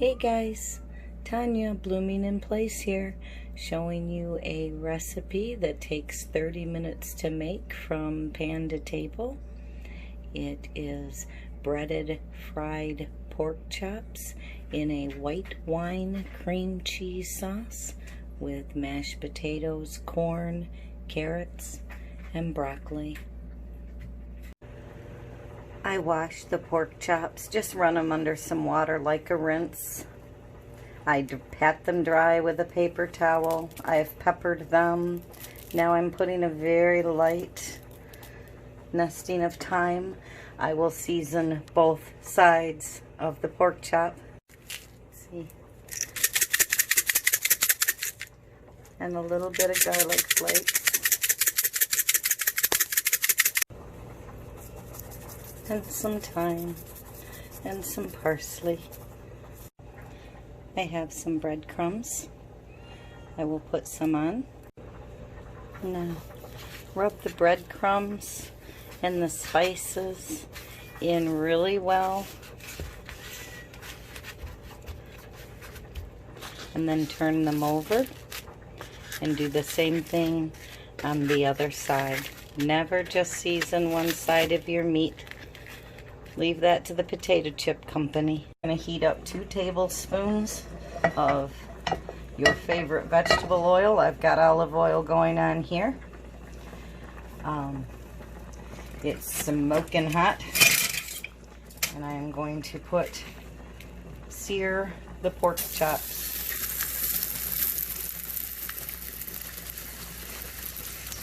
Hey guys, Tanya, Blooming in Place here, showing you a recipe that takes 30 minutes to make from pan to table. It is breaded fried pork chops in a white wine cream cheese sauce with mashed potatoes, corn, carrots, and broccoli. I wash the pork chops, just run them under some water like a rinse. I pat them dry with a paper towel. I have peppered them. Now I'm putting a very light nesting of thyme. I will season both sides of the pork chop. See? And a little bit of garlic flakes. And some thyme and some parsley. I have some breadcrumbs. I will put some on. Now rub the breadcrumbs and the spices in really well, and then turn them over and do the same thing on the other side. Never just season one side of your meat. Leave that to the potato chip company. I'm going to heat up 2 tablespoons of your favorite vegetable oil. I've got olive oil going on here. It's smoking hot. And I am going to sear the pork chops.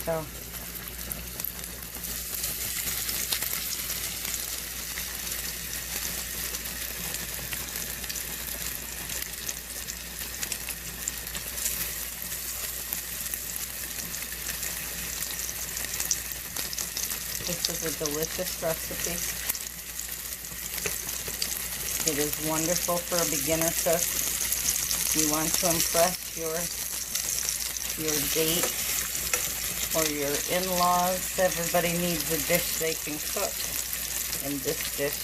So this is a delicious recipe. It is wonderful for a beginner cook. You want to impress your date or your in-laws. Everybody needs a dish they can cook. And this dish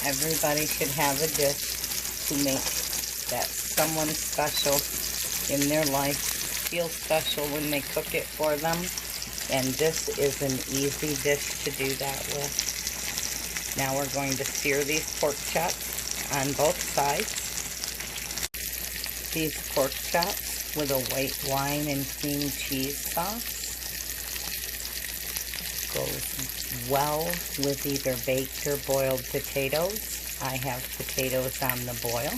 everybody should have a dish to make that someone special in their life feel special when they cook it for them, and this is an easy dish to do that with. Now we're going to sear these pork chops on both sides. These pork chops with a white wine and cream cheese sauce goes well with either baked or boiled potatoes. I have potatoes on the boil.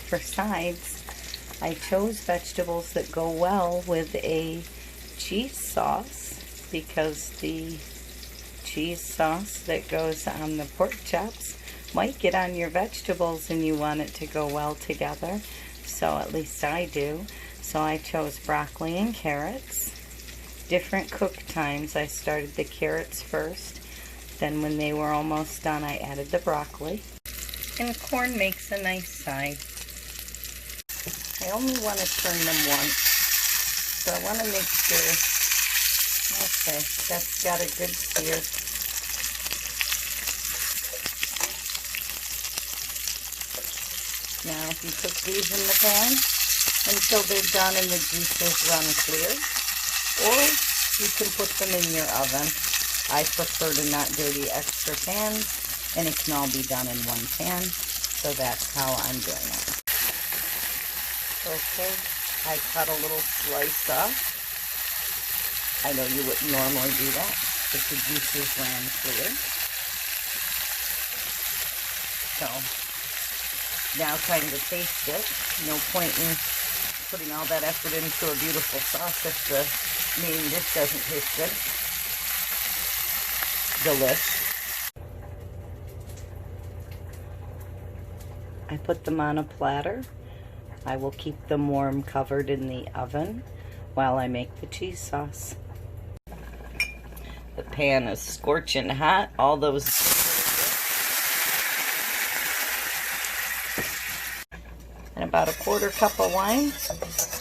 For sides, I chose vegetables that go well with a cheese sauce, because the cheese sauce that goes on the pork chops might get on your vegetables and you want it to go well together. So at least I do. So I chose broccoli and carrots. Different cook times. I started the carrots first. Then when they were almost done, I added the broccoli. And corn makes a nice side. I only want to turn them once, so I want to make sure. Okay, that's got a good sear. Now you cook these in the pan until they're done and the juices run clear, or you can put them in your oven. I prefer to not dirty extra pans, and it can all be done in one pan, so that's how I'm doing it. Okay, I cut a little slice off. I know you wouldn't normally do that, but the juices ran clear. So, now time to taste it. No point in putting all that effort into a beautiful sauce if the main dish doesn't taste good. Delish. I put them on a platter. I will keep them warm covered in the oven while I make the cheese sauce. The pan is scorching hot. All those and about a 1/4 cup of wine.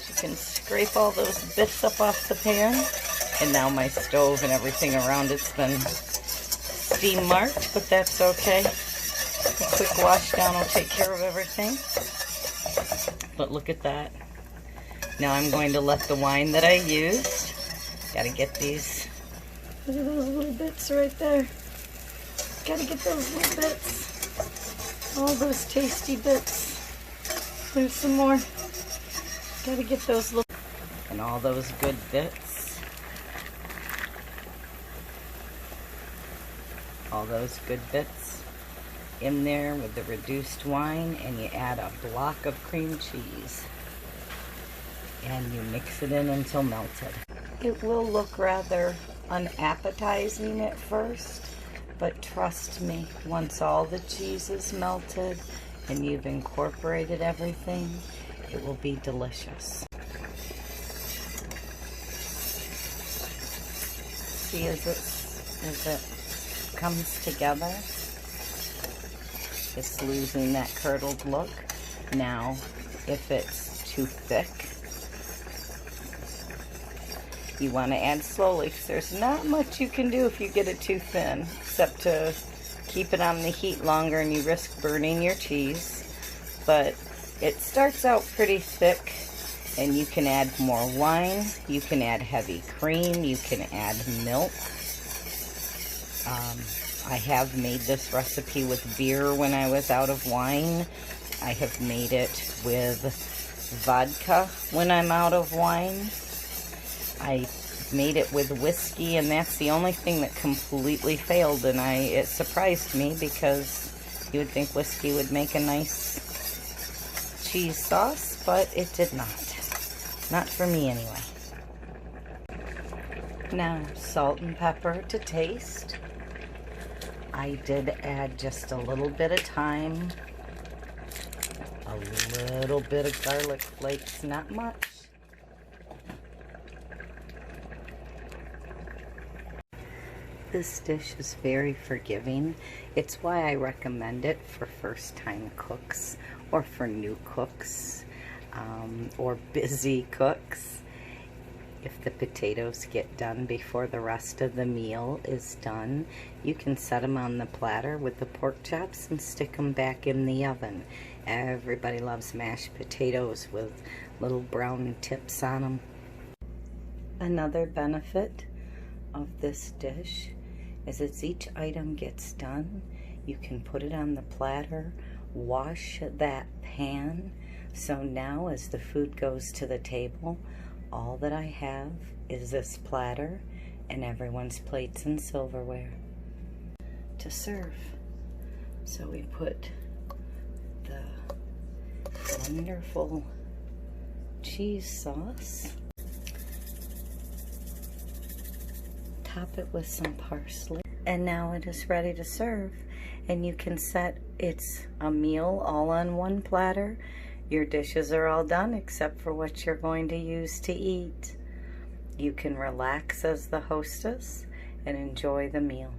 You can scrape all those bits up off the pan. And now my stove and everything around it's been steam marked, but that's okay. A quick wash down will take care of everything. But look at that. Now I'm going to let the wine that I used, gotta get these, look at those little bits right there. Gotta get those little bits. All those tasty bits. There's some more. Gotta get those little, and all those good bits. All those good bits in there with the reduced wine, and you add a block of cream cheese. And you mix it in until melted. It will look rather unappetizing at first, but trust me, once all the cheese is melted and you've incorporated everything, it will be delicious. See, as it comes together, it's losing that curdled look. Now, if it's too thick, you want to add slowly, because there's not much you can do if you get it too thin, except to keep it on the heat longer and you risk burning your cheese. But it starts out pretty thick, and you can add more wine, you can add heavy cream, you can add milk. I have made this recipe with beer when I was out of wine. I have made it with vodka when I'm out of wine. I made it with whiskey, and that's the only thing that completely failed, and it surprised me, because you would think whiskey would make a nice cheese sauce, but it did not. Not for me anyway. Now, salt and pepper to taste. I did add just a little bit of thyme, a little bit of garlic flakes, not much. This dish is very forgiving. It's why I recommend it for first-time cooks, or for new cooks, or busy cooks. If the potatoes get done before the rest of the meal is done, you can set them on the platter with the pork chops and stick them back in the oven. Everybody loves mashed potatoes with little brown tips on them. Another benefit of this dish is as each item gets done, you can put it on the platter, wash that pan, so now as the food goes to the table, all that I have is this platter and everyone's plates and silverware to serve. So we put the wonderful cheese sauce, top it with some parsley, and now it is ready to serve. And you can set, it's a meal all on one platter. Your dishes are all done except for what you're going to use to eat. You can relax as the hostess and enjoy the meal.